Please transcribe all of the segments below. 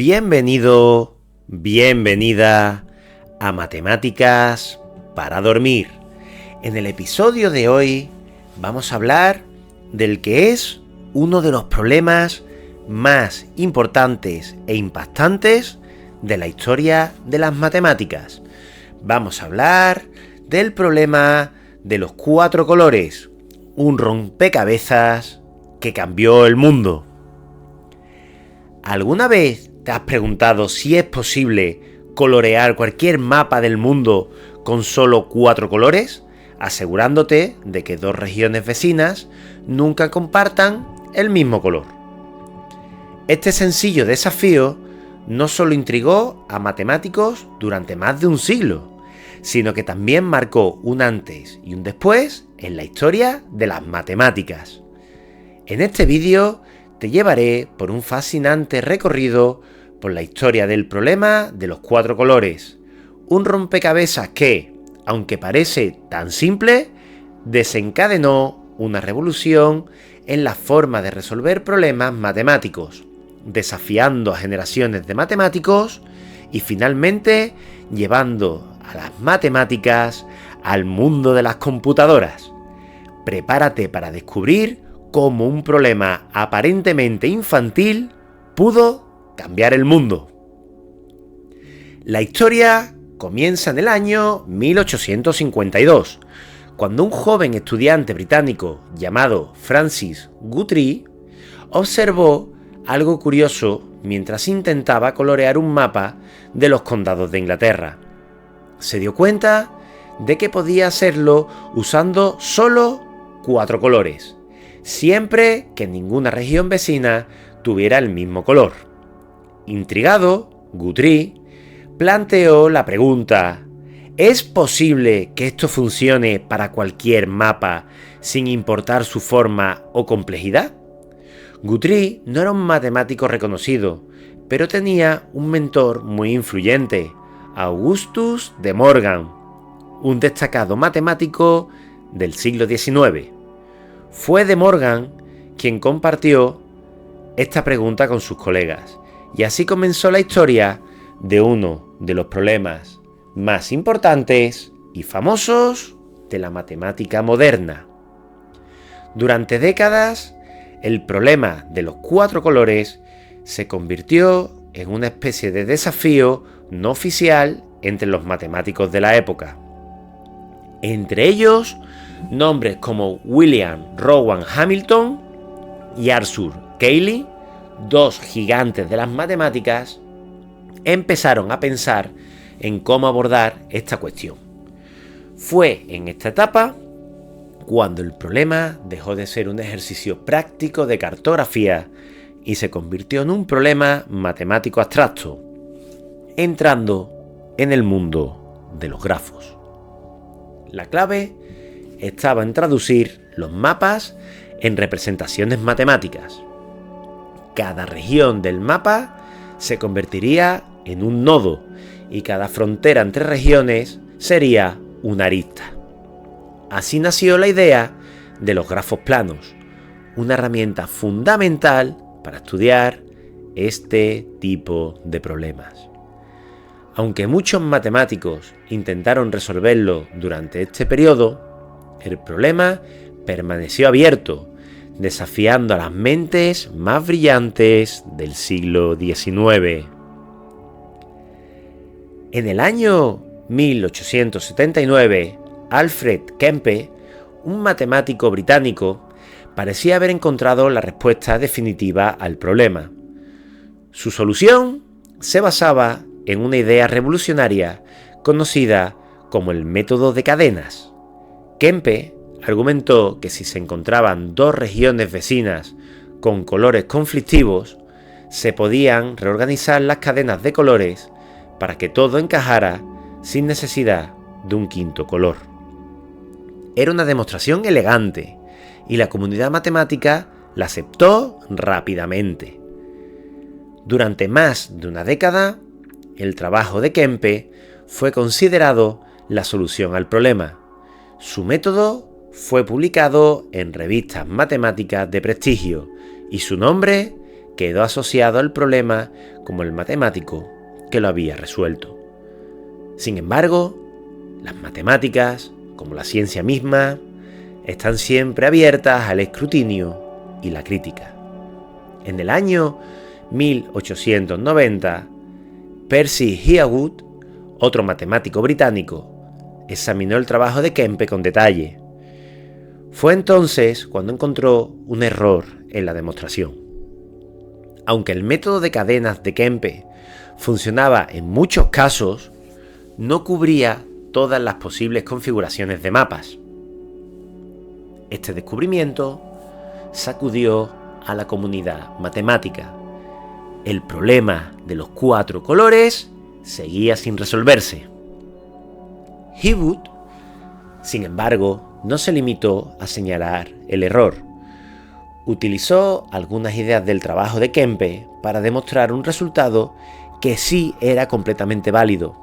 Bienvenido, bienvenida a Matemáticas para Dormir. En el episodio de hoy vamos a hablar del que es uno de los problemas más importantes e impactantes de la historia de las matemáticas. Vamos a hablar del problema de los 4 colores, un rompecabezas que cambió el mundo. ¿Alguna vez te has preguntado si es posible colorear cualquier mapa del mundo con solo 4 colores, asegurándote de que 2 regiones vecinas nunca compartan el mismo color? Este sencillo desafío no solo intrigó a matemáticos durante más de un siglo, sino que también marcó un antes y un después en la historia de las matemáticas. En este vídeo te llevaré por un fascinante recorrido por la historia del problema de los 4 colores, un rompecabezas que, aunque parece tan simple, desencadenó una revolución en la forma de resolver problemas matemáticos, desafiando a generaciones de matemáticos y finalmente llevando a las matemáticas al mundo de las computadoras. Prepárate para descubrir cómo un problema aparentemente infantil pudo cambiar el mundo. La historia comienza en el año 1852, cuando un joven estudiante británico llamado Francis Guthrie observó algo curioso mientras intentaba colorear un mapa de los condados de Inglaterra. Se dio cuenta de que podía hacerlo usando solo 4 colores, siempre que ninguna región vecina tuviera el mismo color. Intrigado, Guthrie planteó la pregunta: ¿es posible que esto funcione para cualquier mapa sin importar su forma o complejidad? Guthrie no era un matemático reconocido, pero tenía un mentor muy influyente, Augustus de Morgan, un destacado matemático del siglo XIX. Fue de Morgan quien compartió esta pregunta con sus colegas, y así comenzó la historia de uno de los problemas más importantes y famosos de la matemática moderna. Durante décadas, el problema de los 4 colores se convirtió en una especie de desafío no oficial entre los matemáticos de la época. Entre ellos, nombres como William Rowan Hamilton y Arthur Cayley, 2 gigantes de las matemáticas, empezaron a pensar en cómo abordar esta cuestión. Fue en esta etapa cuando el problema dejó de ser un ejercicio práctico de cartografía y se convirtió en un problema matemático abstracto, entrando en el mundo de los grafos. La clave estaba en traducir los mapas en representaciones matemáticas. Cada región del mapa se convertiría en un nodo y cada frontera entre regiones sería una arista. Así nació la idea de los grafos planos, una herramienta fundamental para estudiar este tipo de problemas. Aunque muchos matemáticos intentaron resolverlo durante este periodo, el problema permaneció abierto, desafiando a las mentes más brillantes del siglo XIX. En el año 1879, Alfred Kempe, un matemático británico, parecía haber encontrado la respuesta definitiva al problema. Su solución se basaba en una idea revolucionaria conocida como el método de cadenas. Kempe argumentó que si se encontraban 2 regiones vecinas con colores conflictivos, se podían reorganizar las cadenas de colores para que todo encajara sin necesidad de un quinto color. Era una demostración elegante y la comunidad matemática la aceptó rápidamente. Durante más de una década, el trabajo de Kempe fue considerado la solución al problema. Su método fue publicado en revistas matemáticas de prestigio y su nombre quedó asociado al problema como el matemático que lo había resuelto. Sin embargo, las matemáticas, como la ciencia misma, están siempre abiertas al escrutinio y la crítica. En el año 1890, Percy Heawood, otro matemático británico, examinó el trabajo de Kempe con detalle. Fue entonces cuando encontró un error en la demostración. Aunque el método de cadenas de Kempe funcionaba en muchos casos, no cubría todas las posibles configuraciones de mapas. Este descubrimiento sacudió a la comunidad matemática. El problema de los 4 colores seguía sin resolverse. Heawood, sin embargo, no se limitó a señalar el error. Utilizó algunas ideas del trabajo de Kempe para demostrar un resultado que sí era completamente válido: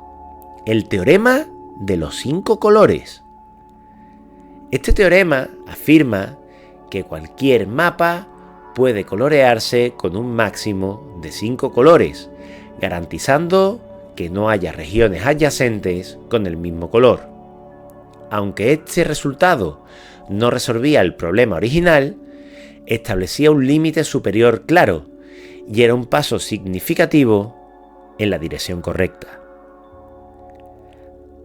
el teorema de los 5 colores. Este teorema afirma que cualquier mapa puede colorearse con un máximo de 5 colores, garantizando que no haya regiones adyacentes con el mismo color. Aunque este resultado no resolvía el problema original, establecía un límite superior claro y era un paso significativo en la dirección correcta.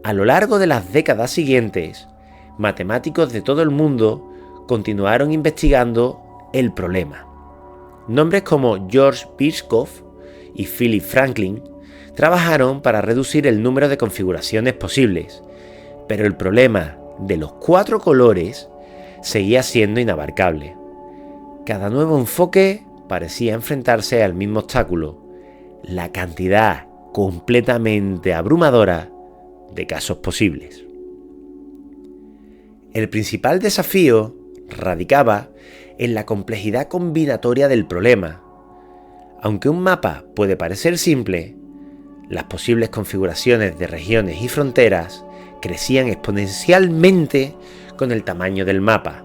A lo largo de las décadas siguientes, matemáticos de todo el mundo continuaron investigando el problema. Nombres como George Birkhoff y Philip Franklin trabajaron para reducir el número de configuraciones posibles, pero el problema de los 4 colores seguía siendo inabarcable. Cada nuevo enfoque parecía enfrentarse al mismo obstáculo: la cantidad completamente abrumadora de casos posibles. El principal desafío radicaba en la complejidad combinatoria del problema. Aunque un mapa puede parecer simple, las posibles configuraciones de regiones y fronteras crecían exponencialmente con el tamaño del mapa.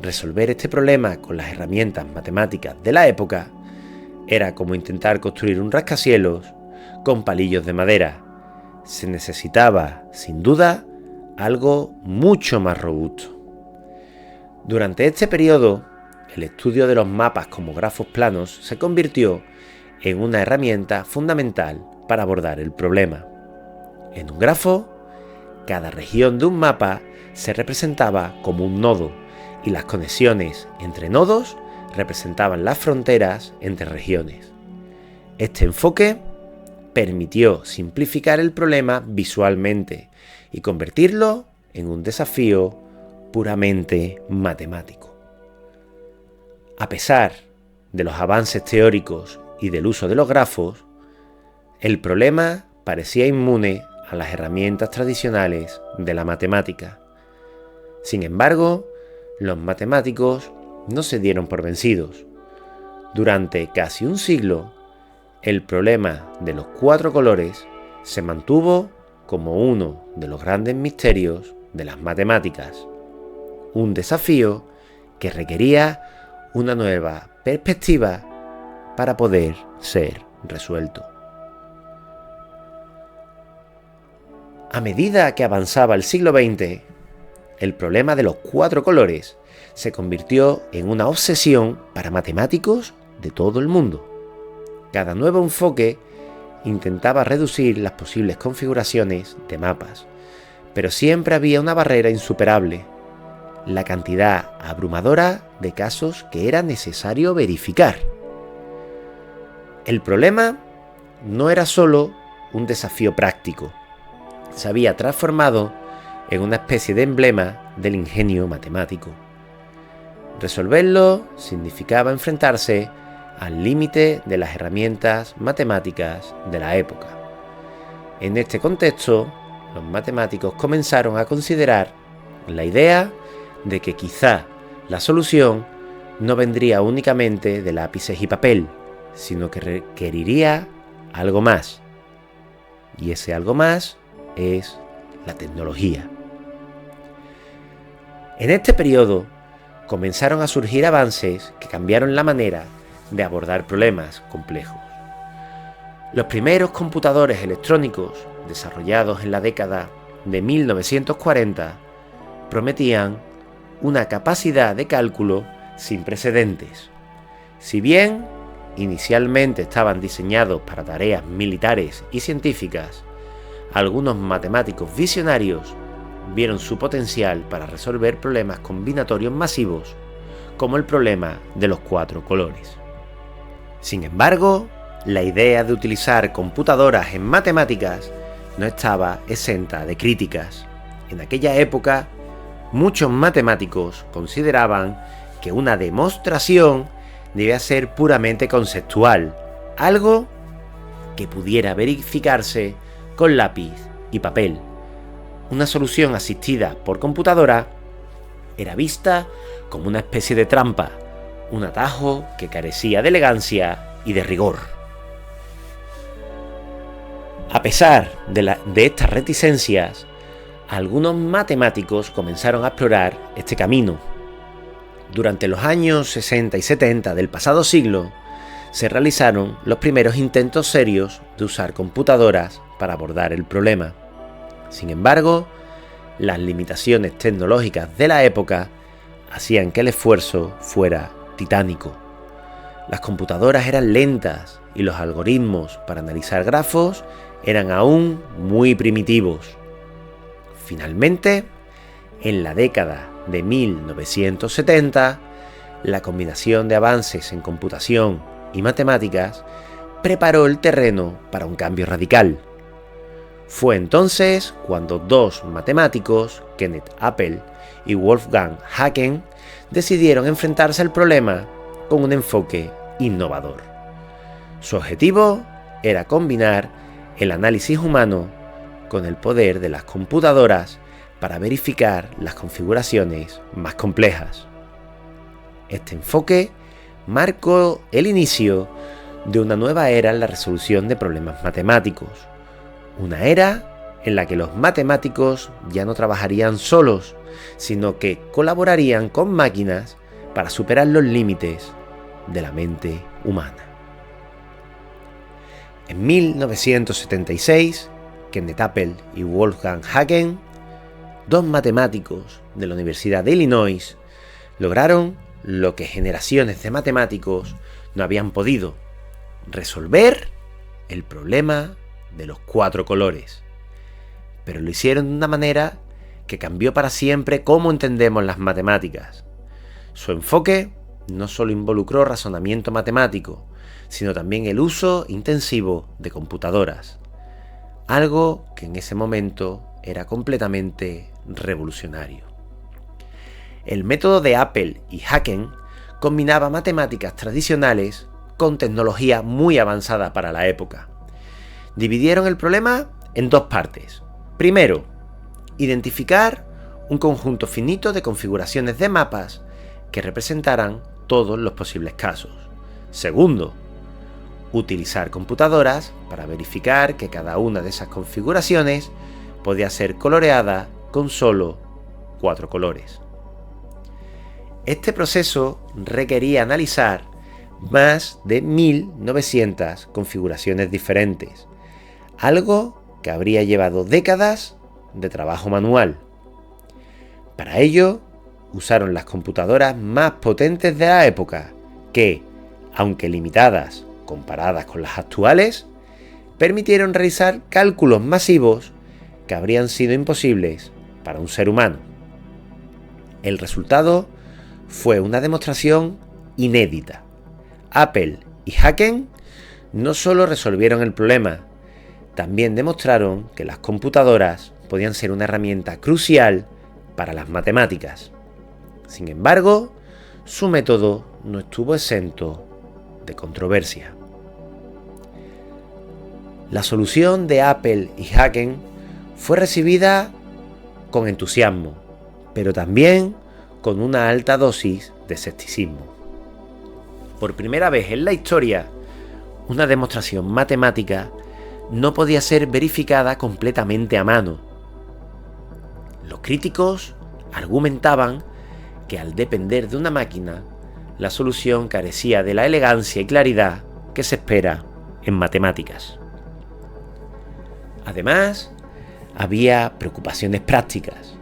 Resolver este problema con las herramientas matemáticas de la época era como intentar construir un rascacielos con palillos de madera. Se necesitaba, sin duda, algo mucho más robusto. Durante este periodo, el estudio de los mapas como grafos planos se convirtió en una herramienta fundamental para abordar el problema. En un grafo, cada región de un mapa se representaba como un nodo y las conexiones entre nodos representaban las fronteras entre regiones. Este enfoque permitió simplificar el problema visualmente y convertirlo en un desafío puramente matemático. A pesar de los avances teóricos y del uso de los grafos, el problema parecía inmune a las herramientas tradicionales de la matemática. Sin embargo, los matemáticos no se dieron por vencidos. Durante casi un siglo, el problema de los 4 colores se mantuvo como uno de los grandes misterios de las matemáticas, un desafío que requería una nueva perspectiva para poder ser resuelto. A medida que avanzaba el siglo XX, el problema de los 4 colores se convirtió en una obsesión para matemáticos de todo el mundo. Cada nuevo enfoque intentaba reducir las posibles configuraciones de mapas, pero siempre había una barrera insuperable: la cantidad abrumadora de casos que era necesario verificar. El problema no era solo un desafío práctico, se había transformado en una especie de emblema del ingenio matemático. Resolverlo significaba enfrentarse al límite de las herramientas matemáticas de la época. En este contexto, los matemáticos comenzaron a considerar la idea de que quizá la solución no vendría únicamente de lápices y papel, sino que requeriría algo más. Y ese algo más es la tecnología. En este periodo comenzaron a surgir avances que cambiaron la manera de abordar problemas complejos. Los primeros computadores electrónicos, desarrollados en la década de 1940, prometían una capacidad de cálculo sin precedentes. Si bien inicialmente estaban diseñados para tareas militares y científicas, algunos matemáticos visionarios vieron su potencial para resolver problemas combinatorios masivos, como el problema de los 4 colores. Sin embargo, la idea de utilizar computadoras en matemáticas no estaba exenta de críticas. En aquella época, muchos matemáticos consideraban que una demostración debía ser puramente conceptual, algo que pudiera verificarse con lápiz y papel. Una solución asistida por computadora era vista como una especie de trampa, un atajo que carecía de elegancia y de rigor. A pesar de estas reticencias, algunos matemáticos comenzaron a explorar este camino. Durante los años 60 y 70 del pasado siglo, se realizaron los primeros intentos serios de usar computadoras para abordar el problema. Sin embargo, las limitaciones tecnológicas de la época hacían que el esfuerzo fuera titánico. Las computadoras eran lentas y los algoritmos para analizar grafos eran aún muy primitivos. Finalmente, en la década de 1970, la combinación de avances en computación y matemáticas preparó el terreno para un cambio radical. Fue entonces cuando dos matemáticos, Kenneth Appel y Wolfgang Haken, decidieron enfrentarse al problema con un enfoque innovador. Su objetivo era combinar el análisis humano con el poder de las computadoras para verificar las configuraciones más complejas. Este enfoque marcó el inicio de una nueva era en la resolución de problemas matemáticos, una era en la que los matemáticos ya no trabajarían solos, sino que colaborarían con máquinas para superar los límites de la mente humana. En 1976, Kenneth Appel y Wolfgang Haken, dos matemáticos de la Universidad de Illinois, lograron lo que generaciones de matemáticos no habían podido: resolver el problema de los 4 colores. Pero lo hicieron de una manera que cambió para siempre cómo entendemos las matemáticas. Su enfoque no solo involucró razonamiento matemático, sino también el uso intensivo de computadoras, algo que en ese momento era completamente revolucionario. El método de Appel y Haken combinaba matemáticas tradicionales con tecnología muy avanzada para la época. Dividieron el problema en dos partes. Primero, identificar un conjunto finito de configuraciones de mapas que representaran todos los posibles casos. Segundo, utilizar computadoras para verificar que cada una de esas configuraciones podía ser coloreada con solo 4 colores. Este proceso requería analizar más de 1900 configuraciones diferentes, algo que habría llevado décadas de trabajo manual. Para ello, usaron las computadoras más potentes de la época, que, aunque limitadas comparadas con las actuales, permitieron realizar cálculos masivos que habrían sido imposibles para un ser humano. El resultado fue una demostración inédita. Appel y Haken no solo resolvieron el problema, también demostraron que las computadoras podían ser una herramienta crucial para las matemáticas. Sin embargo, su método no estuvo exento de controversia. La solución de Appel y Haken fue recibida con entusiasmo, pero también con una alta dosis de escepticismo. Por primera vez en la historia, una demostración matemática no podía ser verificada completamente a mano. Los críticos argumentaban que al depender de una máquina, la solución carecía de la elegancia y claridad que se espera en matemáticas. Además, había preocupaciones prácticas.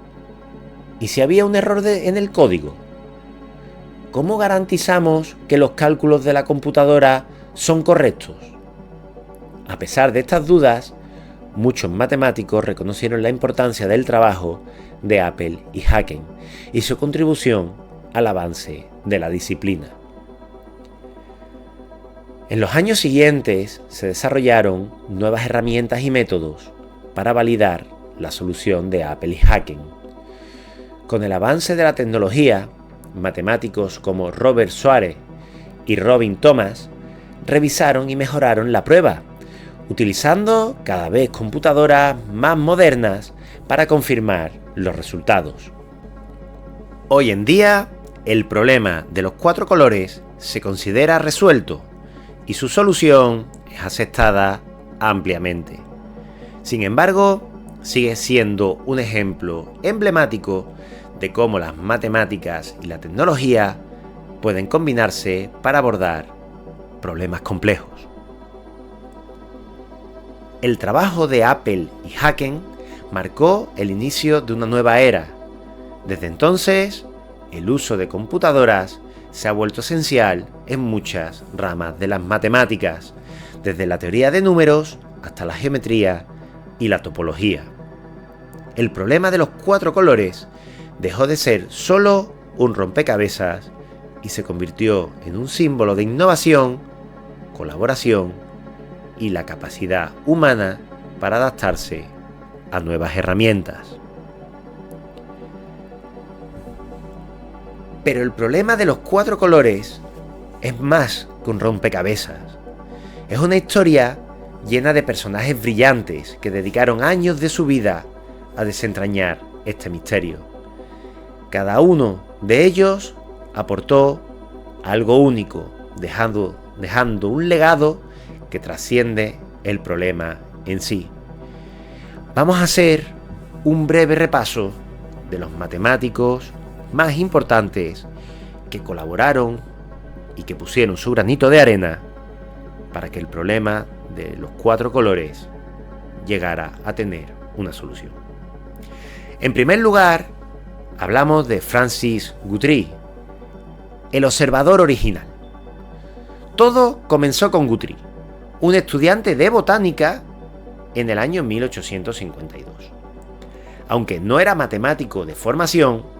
¿Y si había un error en el código? ¿Cómo garantizamos que los cálculos de la computadora son correctos? A pesar de estas dudas, muchos matemáticos reconocieron la importancia del trabajo de Apple y Haken y su contribución al avance de la disciplina. En los años siguientes se desarrollaron nuevas herramientas y métodos para validar la solución de Apple y Haken. Con el avance de la tecnología, matemáticos como Robert Suárez y Robin Thomas revisaron y mejoraron la prueba, utilizando cada vez computadoras más modernas para confirmar los resultados. Hoy en día, el problema de los 4 colores se considera resuelto y su solución es aceptada ampliamente. Sin embargo, sigue siendo un ejemplo emblemático de cómo las matemáticas y la tecnología pueden combinarse para abordar problemas complejos. El trabajo de Apple y Haken marcó el inicio de una nueva era. Desde entonces, el uso de computadoras se ha vuelto esencial en muchas ramas de las matemáticas, desde la teoría de números hasta la geometría y la topología. El problema de los 4 colores dejó de ser solo un rompecabezas y se convirtió en un símbolo de innovación, colaboración y la capacidad humana para adaptarse a nuevas herramientas. Pero el problema de los 4 colores es más que un rompecabezas. Es una historia llena de personajes brillantes que dedicaron años de su vida a desentrañar este misterio. Cada uno de ellos aportó algo único, dejando un legado que trasciende el problema en sí. Vamos a hacer un breve repaso de los matemáticos más importantes que colaboraron y que pusieron su granito de arena para que el problema de los 4 colores llegara a tener una solución. En primer lugar, hablamos de Francis Guthrie, el observador original. Todo comenzó con Guthrie, un estudiante de botánica en el año 1852. Aunque no era matemático de formación,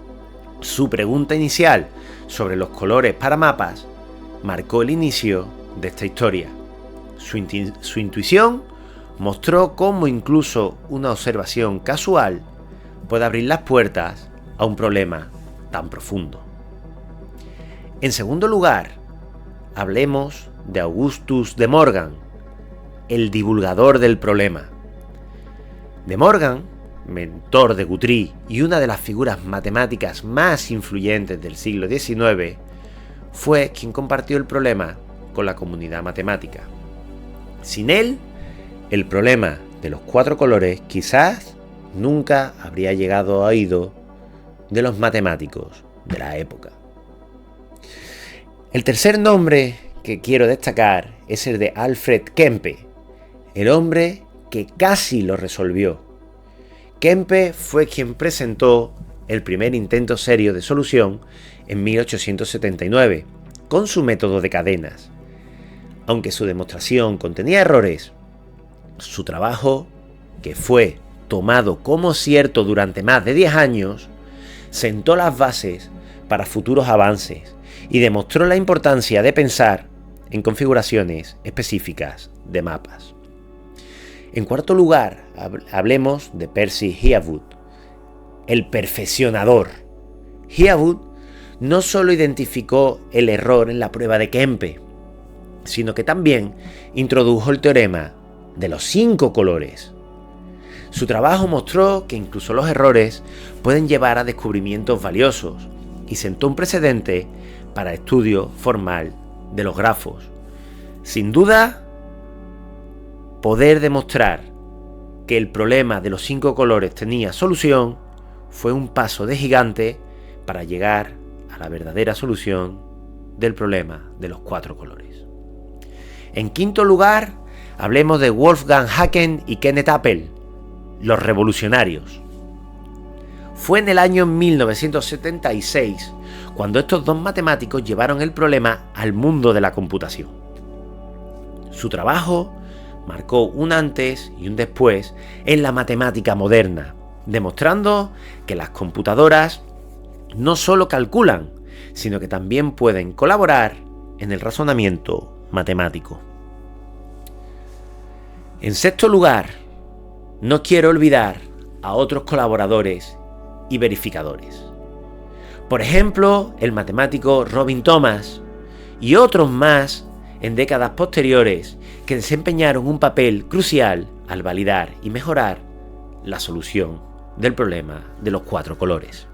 su pregunta inicial sobre los colores para mapas marcó el inicio de esta historia. Su intuición mostró cómo incluso una observación casual puede abrir las puertas a un problema tan profundo. En segundo lugar, hablemos de Augustus de Morgan, el divulgador del problema. De Morgan, mentor de Guthrie y una de las figuras matemáticas más influyentes del siglo XIX, fue quien compartió el problema con la comunidad matemática. Sin él, el problema de los 4 colores quizás nunca habría llegado a oído de los matemáticos de la época. El tercer nombre que quiero destacar es el de Alfred Kempe, el hombre que casi lo resolvió. Kempe fue quien presentó el primer intento serio de solución en 1879, con su método de cadenas. Aunque su demostración contenía errores, su trabajo, que fue tomado como cierto durante más de 10 años, sentó las bases para futuros avances y demostró la importancia de pensar en configuraciones específicas de mapas. En cuarto lugar, hablemos de Percy Heawood, el perfeccionador. Heawood no solo identificó el error en la prueba de Kempe, sino que también introdujo el teorema de los 5 colores. Su trabajo mostró que incluso los errores pueden llevar a descubrimientos valiosos y sentó un precedente para el estudio formal de los grafos. Sin duda, poder demostrar que el problema de los 5 colores tenía solución fue un paso de gigante para llegar a la verdadera solución del problema de los 4 colores. En quinto lugar, hablemos de Wolfgang Haken y Kenneth Appel, los revolucionarios. Fue en el año 1976 cuando estos dos matemáticos llevaron el problema al mundo de la computación. Su trabajo marcó un antes y un después en la matemática moderna, demostrando que las computadoras no solo calculan, sino que también pueden colaborar en el razonamiento matemático. En sexto lugar, no quiero olvidar a otros colaboradores y verificadores. Por ejemplo, el matemático Robin Thomas y otros más en décadas posteriores que desempeñaron un papel crucial al validar y mejorar la solución del problema de los 4 colores,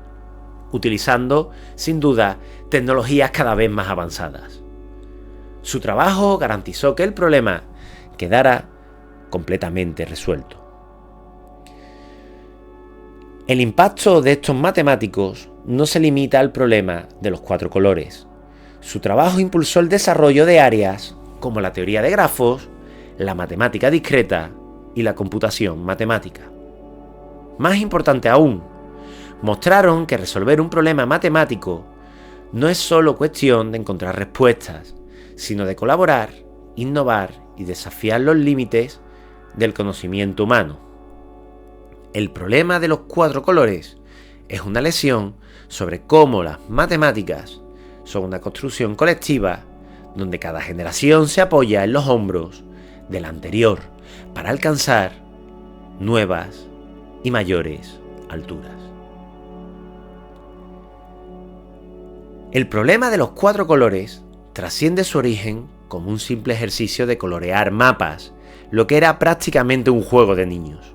utilizando, sin duda, tecnologías cada vez más avanzadas. Su trabajo garantizó que el problema quedara completamente resuelto. El impacto de estos matemáticos no se limita al problema de los 4 colores. Su trabajo impulsó el desarrollo de áreas como la teoría de grafos, la matemática discreta y la computación matemática. Más importante aún, mostraron que resolver un problema matemático no es solo cuestión de encontrar respuestas, sino de colaborar, innovar y desafiar los límites del conocimiento humano. El problema de los 4 colores es una lección sobre cómo las matemáticas son una construcción colectiva donde cada generación se apoya en los hombros de la anterior para alcanzar nuevas y mayores alturas. El problema de los 4 colores trasciende su origen como un simple ejercicio de colorear mapas, lo que era prácticamente un juego de niños.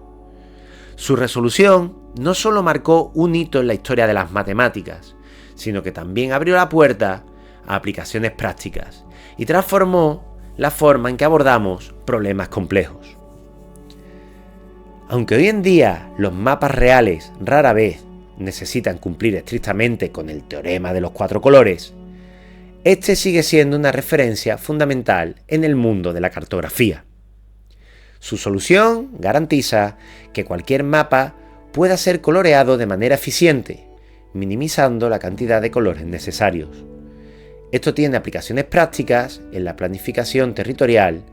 Su resolución no solo marcó un hito en la historia de las matemáticas, sino que también abrió la puerta a aplicaciones prácticas y transformó la forma en que abordamos problemas complejos. Aunque hoy en día los mapas reales rara vez necesitan cumplir estrictamente con el teorema de los 4 colores, este sigue siendo una referencia fundamental en el mundo de la cartografía. Su solución garantiza que cualquier mapa pueda ser coloreado de manera eficiente, minimizando la cantidad de colores necesarios. Esto tiene aplicaciones prácticas en la planificación territorial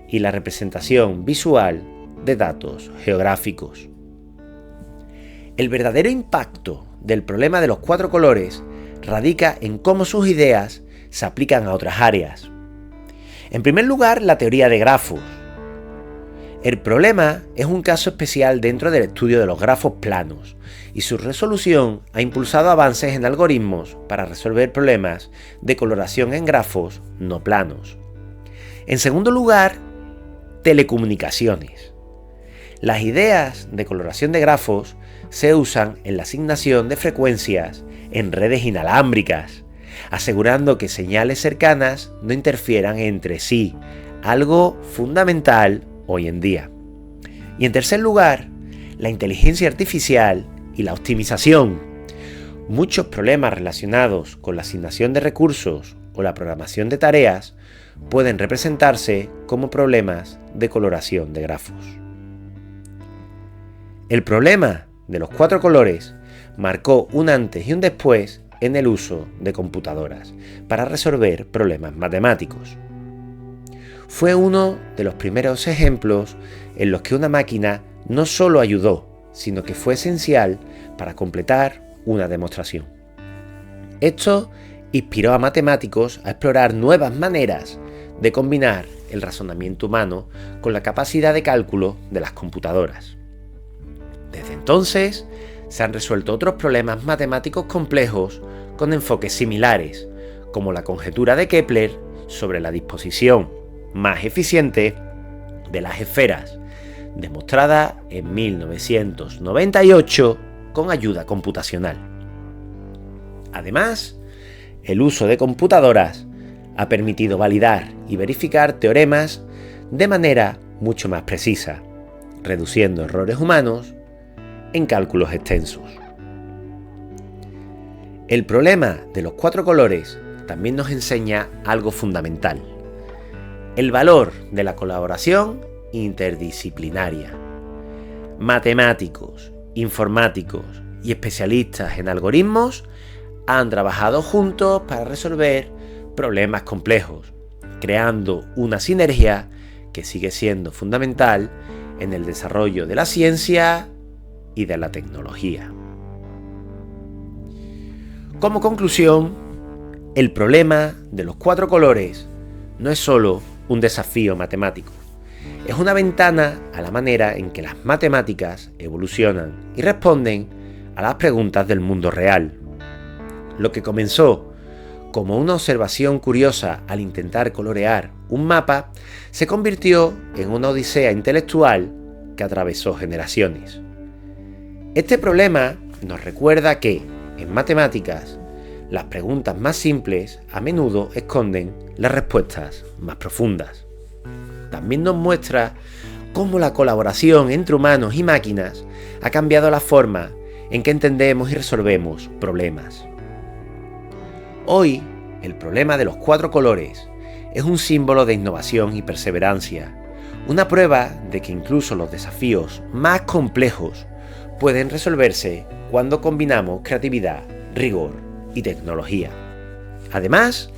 y la representación visual de datos geográficos. El verdadero impacto del problema de los 4 colores radica en cómo sus ideas se aplican a otras áreas. En primer lugar, la teoría de grafos. El problema es un caso especial dentro del estudio de los grafos planos, y su resolución ha impulsado avances en algoritmos para resolver problemas de coloración en grafos no planos. En segundo lugar, telecomunicaciones. Las ideas de coloración de grafos se usan en la asignación de frecuencias en redes inalámbricas, asegurando que señales cercanas no interfieran entre sí, algo fundamental hoy en día. Y en tercer lugar, la inteligencia artificial y la optimización. Muchos problemas relacionados con la asignación de recursos o la programación de tareas pueden representarse como problemas de coloración de grafos. El problema de los 4 colores marcó un antes y un después en el uso de computadoras para resolver problemas matemáticos. Fue uno de los primeros ejemplos en los que una máquina no solo ayudó, sino que fue esencial para completar una demostración. Esto inspiró a matemáticos a explorar nuevas maneras de combinar el razonamiento humano con la capacidad de cálculo de las computadoras. Desde entonces, se han resuelto otros problemas matemáticos complejos con enfoques similares, como la conjetura de Kepler sobre la disposición más eficiente de las esferas, demostrada en 1998 con ayuda computacional. Además, el uso de computadoras ha permitido validar y verificar teoremas de manera mucho más precisa, reduciendo errores humanos en cálculos extensos. El problema de los 4 colores también nos enseña algo fundamental: el valor de la colaboración interdisciplinaria. Matemáticos, informáticos y especialistas en algoritmos han trabajado juntos para resolver problemas complejos, creando una sinergia que sigue siendo fundamental en el desarrollo de la ciencia y de la tecnología. Como conclusión, el problema de los 4 colores no es solo un desafío matemático, es una ventana a la manera en que las matemáticas evolucionan y responden a las preguntas del mundo real. Lo que comenzó como una observación curiosa al intentar colorear un mapa, se convirtió en una odisea intelectual que atravesó generaciones. Este problema nos recuerda que, en matemáticas, las preguntas más simples a menudo esconden las respuestas más profundas. También nos muestra cómo la colaboración entre humanos y máquinas ha cambiado la forma en que entendemos y resolvemos problemas. Hoy, el problema de los 4 colores es un símbolo de innovación y perseverancia, una prueba de que incluso los desafíos más complejos pueden resolverse cuando combinamos creatividad, rigor y tecnología. Además,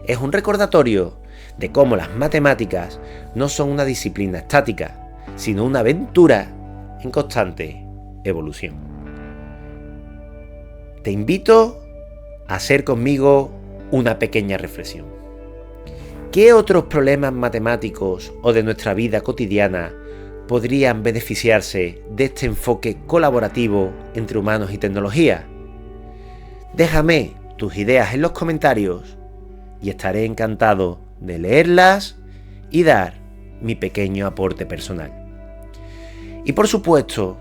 es un recordatorio de cómo las matemáticas no son una disciplina estática, sino una aventura en constante evolución. Te invito a hacer conmigo una pequeña reflexión. ¿Qué otros problemas matemáticos o de nuestra vida cotidiana podrían beneficiarse de este enfoque colaborativo entre humanos y tecnología? Déjame tus ideas en los comentarios y estaré encantado de leerlas y dar mi pequeño aporte personal. Y por supuesto,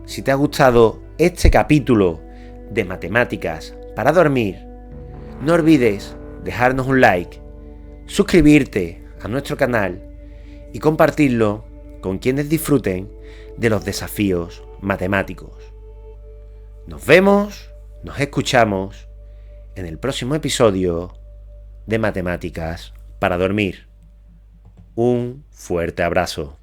si te ha gustado este capítulo de Matemáticas para Dormir, no olvides dejarnos un like, suscribirte a nuestro canal y compartirlo con quienes disfruten de los desafíos matemáticos. Nos vemos, nos escuchamos en el próximo episodio de Matemáticas para Dormir. Un fuerte abrazo.